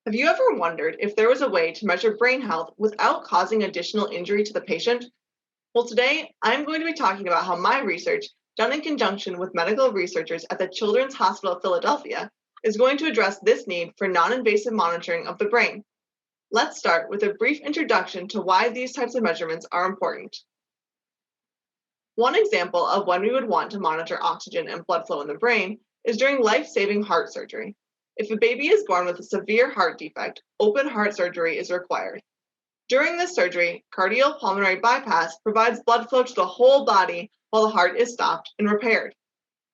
Have you ever wondered if there was a way to measure brain health without causing additional injury to the patient? Well, today I'm going to be talking about how my research, done in conjunction with medical researchers at the Children's Hospital of Philadelphia, is going to address this need for non-invasive monitoring of the brain. Let's start with a brief introduction to why these types of measurements are important. One example of when we would want to monitor oxygen and blood flow in the brain is during life-saving heart surgery. If a baby is born with a severe heart defect, open heart surgery is required. During this surgery, cardiopulmonary bypass provides blood flow to the whole body while the heart is stopped and repaired.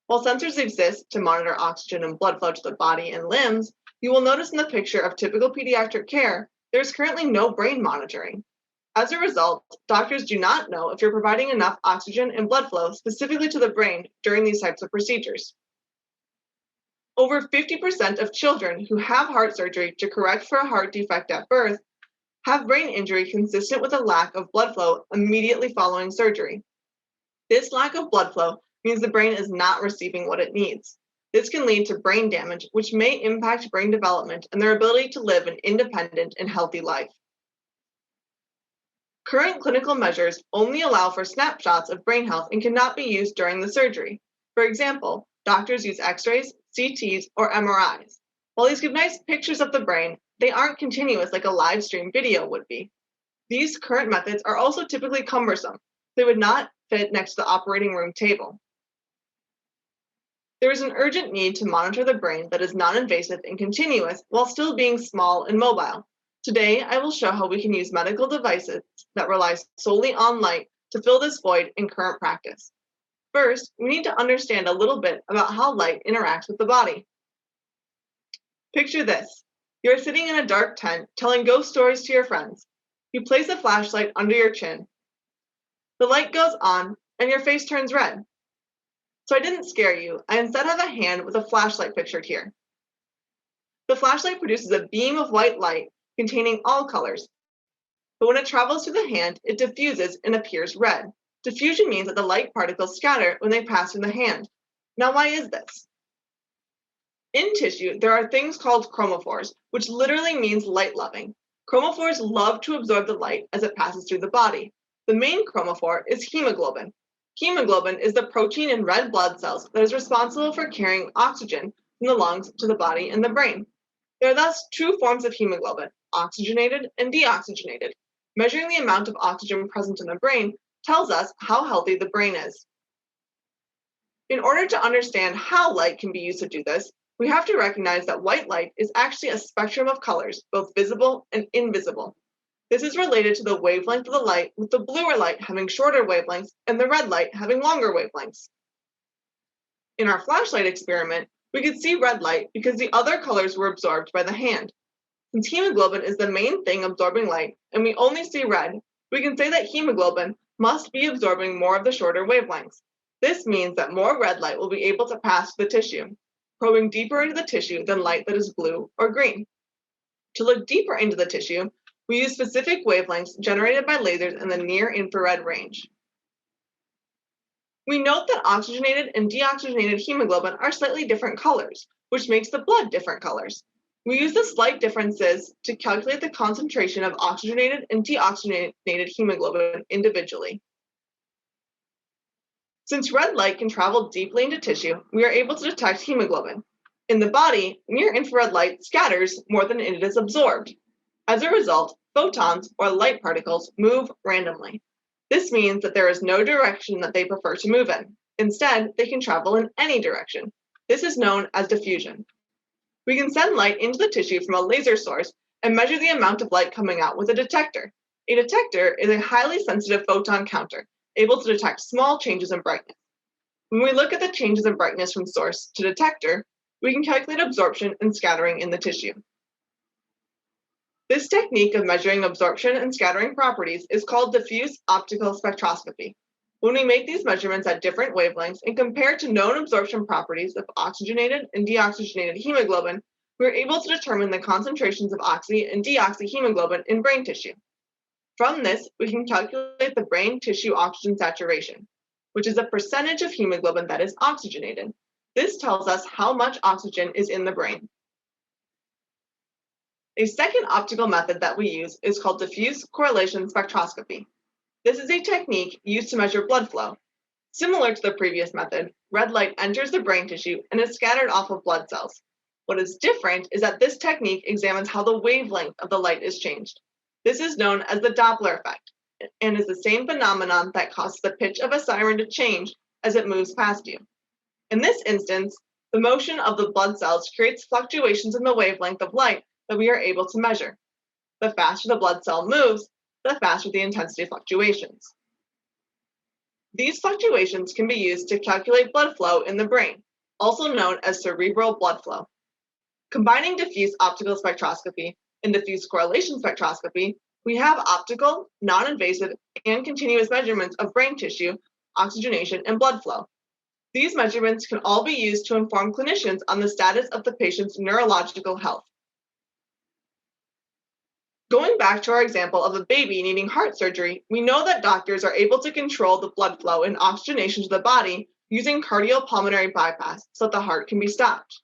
While sensors exist to monitor oxygen and blood flow to the body and limbs, you will notice in the picture of typical pediatric care, there is currently no brain monitoring. As a result, doctors do not know if you're providing enough oxygen and blood flow specifically to the brain during these types of procedures. Over 50% of children who have heart surgery to correct for a heart defect at birth have brain injury consistent with a lack of blood flow immediately following surgery. This lack of blood flow means the brain is not receiving what it needs. This can lead to brain damage, which may impact brain development and their ability to live an independent and healthy life. Current clinical measures only allow for snapshots of brain health and cannot be used during the surgery. For example, doctors use X-rays, CTs, or MRIs. While these give nice pictures of the brain, they aren't continuous like a live stream video would be. These current methods are also typically cumbersome. They would not fit next to the operating room table. There is an urgent need to monitor the brain that is non-invasive and continuous while still being small and mobile. Today, I will show how we can use medical devices that rely solely on light to fill this void in current practice. First, we need to understand a little bit about how light interacts with the body. Picture this. You are sitting in a dark tent telling ghost stories to your friends. You place a flashlight under your chin. The light goes on and your face turns red. So I didn't scare you. I instead have a hand with a flashlight pictured here. The flashlight produces a beam of white light containing all colors. But when it travels through the hand, it diffuses and appears red. Diffusion means that the light particles scatter when they pass through the hand. Now, why is this? In tissue, there are things called chromophores, which literally means light-loving. Chromophores love to absorb the light as it passes through the body. The main chromophore is hemoglobin. Hemoglobin is the protein in red blood cells that is responsible for carrying oxygen from the lungs to the body and the brain. There are thus two forms of hemoglobin, oxygenated and deoxygenated. Measuring the amount of oxygen present in the brain tells us how healthy the brain is. In order to understand how light can be used to do this, we have to recognize that white light is actually a spectrum of colors, both visible and invisible. This is related to the wavelength of the light, with the bluer light having shorter wavelengths and the red light having longer wavelengths. In our flashlight experiment, we could see red light because the other colors were absorbed by the hand. Since hemoglobin is the main thing absorbing light, and we only see red, we can say that hemoglobin must be absorbing more of the shorter wavelengths. This means that more red light will be able to pass through the tissue, probing deeper into the tissue than light that is blue or green. To look deeper into the tissue, we use specific wavelengths generated by lasers in the near-infrared range. We note that oxygenated and deoxygenated hemoglobin are slightly different colors, which makes the blood different colors. We use the slight differences to calculate the concentration of oxygenated and deoxygenated hemoglobin individually. Since red light can travel deeply into tissue, we are able to detect hemoglobin. In the body, near-infrared light scatters more than it is absorbed. As a result, photons, or light particles, move randomly. This means that there is no direction that they prefer to move in. Instead, they can travel in any direction. This is known as diffusion. We can send light into the tissue from a laser source and measure the amount of light coming out with a detector. A detector is a highly sensitive photon counter, able to detect small changes in brightness. When we look at the changes in brightness from source to detector, we can calculate absorption and scattering in the tissue. This technique of measuring absorption and scattering properties is called diffuse optical spectroscopy. When we make these measurements at different wavelengths and compare to known absorption properties of oxygenated and deoxygenated hemoglobin, we are able to determine the concentrations of oxy and deoxyhemoglobin in brain tissue. From this, we can calculate the brain tissue oxygen saturation, which is the percentage of hemoglobin that is oxygenated. This tells us how much oxygen is in the brain. A second optical method that we use is called diffuse correlation spectroscopy. This is a technique used to measure blood flow. Similar to the previous method, red light enters the brain tissue and is scattered off of blood cells. What is different is that this technique examines how the wavelength of the light is changed. This is known as the Doppler effect and is the same phenomenon that causes the pitch of a siren to change as it moves past you. In this instance, the motion of the blood cells creates fluctuations in the wavelength of light that we are able to measure. The faster the blood cell moves, the faster the intensity fluctuations. These fluctuations can be used to calculate blood flow in the brain, also known as cerebral blood flow. Combining diffuse optical spectroscopy and diffuse correlation spectroscopy, we have optical, non-invasive, and continuous measurements of brain tissue, oxygenation, and blood flow. These measurements can all be used to inform clinicians on the status of the patient's neurological health. Going back to our example of a baby needing heart surgery, we know that doctors are able to control the blood flow and oxygenation to the body using cardiopulmonary bypass so that the heart can be stopped.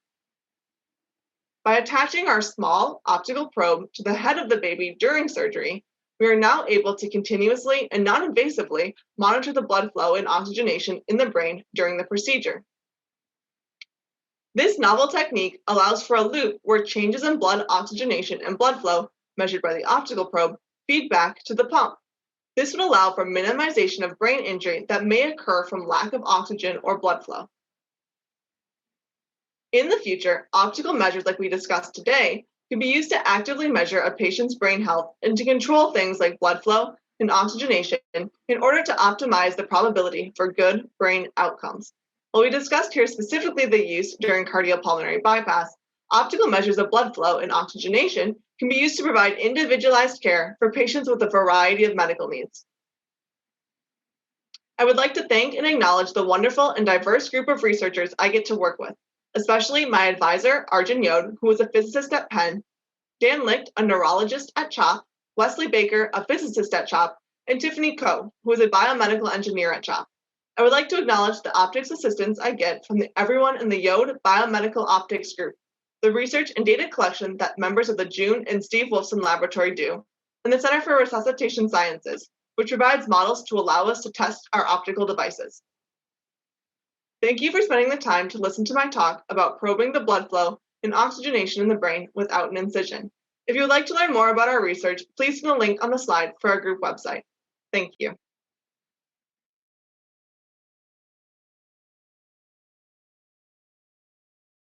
By attaching our small optical probe to the head of the baby during surgery, we are now able to continuously and non-invasively monitor the blood flow and oxygenation in the brain during the procedure. This novel technique allows for a loop where changes in blood oxygenation and blood flow measured by the optical probe feed back to the pump. This would allow for minimization of brain injury that may occur from lack of oxygen or blood flow. In the future, optical measures like we discussed today can be used to actively measure a patient's brain health and to control things like blood flow and oxygenation in order to optimize the probability for good brain outcomes. While we discussed here specifically the use during cardiopulmonary bypass, optical measures of blood flow and oxygenation can be used to provide individualized care for patients with a variety of medical needs. I would like to thank and acknowledge the wonderful and diverse group of researchers I get to work with, especially my advisor, Arjun Yode, who is a physicist at Penn, Dan Licht, a neurologist at CHOP, Wesley Baker, a physicist at CHOP, and Tiffany Koh, who is a biomedical engineer at CHOP. I would like to acknowledge the optics assistance I get from everyone in the Yode Biomedical Optics Group, the research and data collection that members of the June and Steve Wolfson Laboratory do, and the Center for Resuscitation Sciences, which provides models to allow us to test our optical devices. Thank you for spending the time to listen to my talk about probing the blood flow and oxygenation in the brain without an incision. If you would like to learn more about our research, please see the link on the slide for our group website. Thank you.